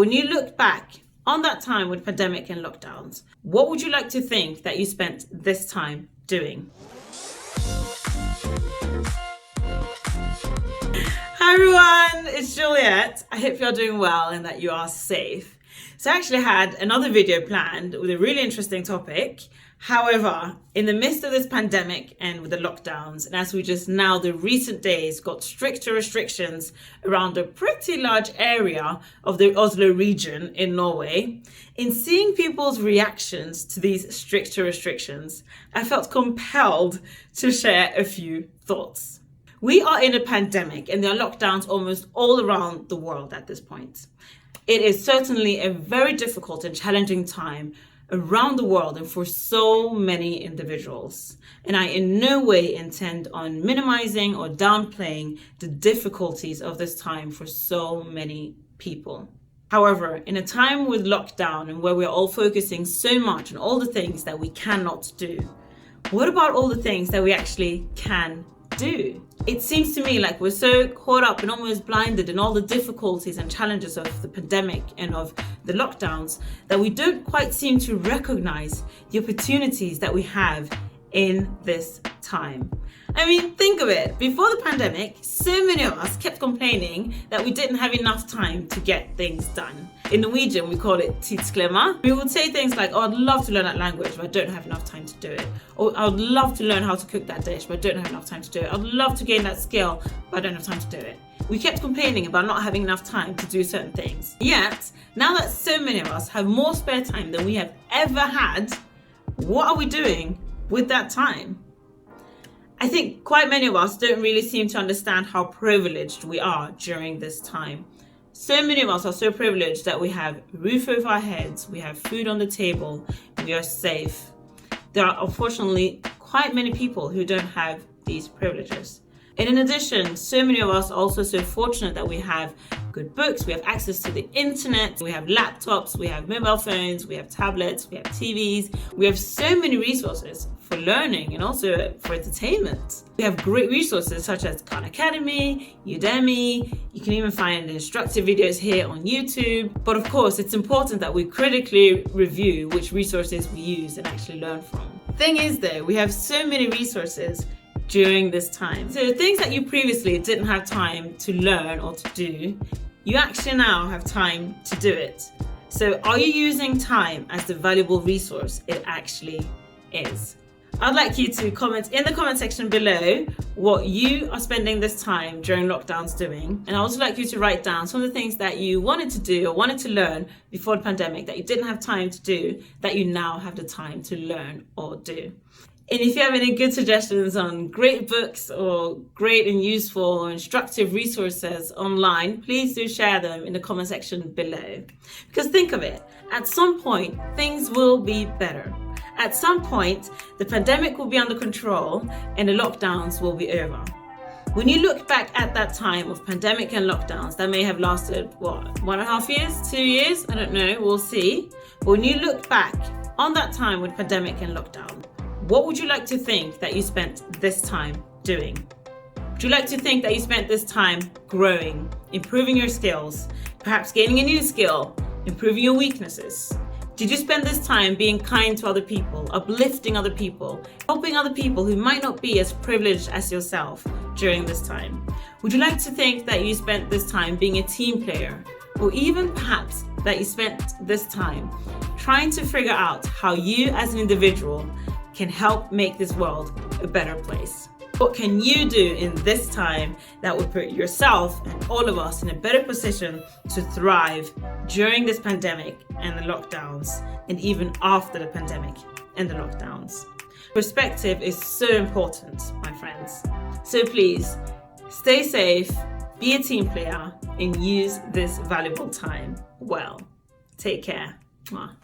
When you look back on that time with pandemic and lockdowns, what would you like to think that you spent this time doing? Hi everyone, it's Juliet. I hope you're doing well and that you are safe. So I actually had another video planned with a really interesting topic. However, in the midst of this pandemic and with the lockdowns, and as we just now, the recent days, got stricter restrictions around a pretty large area of the Oslo region in Norway, in seeing people's reactions to these stricter restrictions, I felt compelled to share a few thoughts. We are in a pandemic and there are lockdowns almost all around the world at this point. It is certainly a very difficult and challenging time around the world and for so many individuals. And I in no way intend on minimizing or downplaying the difficulties of this time for so many people. However, in a time with lockdown and where we're all focusing so much on all the things that we cannot do, what about all the things that we actually can do? It seems to me like we're so caught up and almost blinded in all the difficulties and challenges of the pandemic and of the lockdowns that we don't quite seem to recognize the opportunities that we have in this time. I mean, think of it. Before the pandemic, so many of us kept complaining that we didn't have enough time to get things done. In Norwegian, we call it tidsklemma. We would say things like, oh, I'd love to learn that language, but I don't have enough time to do it. Or I would love to learn how to cook that dish, but I don't have enough time to do it. I'd love to gain that skill, but I don't have time to do it. We kept complaining about not having enough time to do certain things. Yet, now that so many of us have more spare time than we have ever had, what are we doing with that time? I think quite many of us don't really seem to understand how privileged we are during this time. So many of us are so privileged that we have a roof over our heads, we have food on the table, we are safe. There are unfortunately quite many people who don't have these privileges. And in addition, so many of us are also so fortunate that we have good books, we have access to the internet, we have laptops, we have mobile phones, we have tablets, we have TVs, we have so many resources for learning and also for entertainment. We have great resources such as Khan Academy, Udemy, you can even find instructive videos here on YouTube. But of course, it's important that we critically review which resources we use and actually learn from. Thing is though, we have so many resources during this time. So things that you previously didn't have time to learn or to do, you actually now have time to do it. So are you using time as the valuable resource it actually is? I'd like you to comment in the comment section below what you are spending this time during lockdowns doing. And I'd also like you to write down some of the things that you wanted to do or wanted to learn before the pandemic that you didn't have time to do, that you now have the time to learn or do. And if you have any good suggestions on great books or great and useful or instructive resources online, please do share them in the comment section below. Because think of it, at some point, things will be better. At some point, the pandemic will be under control and the lockdowns will be over. When you look back at that time of pandemic and lockdowns, that may have lasted, 1.5 years, 2 years? I don't know, we'll see. But when you look back on that time with pandemic and lockdown, what would you like to think that you spent this time doing? Would you like to think that you spent this time growing, improving your skills, perhaps gaining a new skill, improving your weaknesses? Did you spend this time being kind to other people, uplifting other people, helping other people who might not be as privileged as yourself during this time? Would you like to think that you spent this time being a team player, or even perhaps that you spent this time trying to figure out how you as an individual can help make this world a better place? What can you do in this time that will put yourself and all of us in a better position to thrive during this pandemic and the lockdowns, and even after the pandemic and the lockdowns? Perspective is so important, my friends. So please, stay safe, be a team player, and use this valuable time well. Take care. Mwah.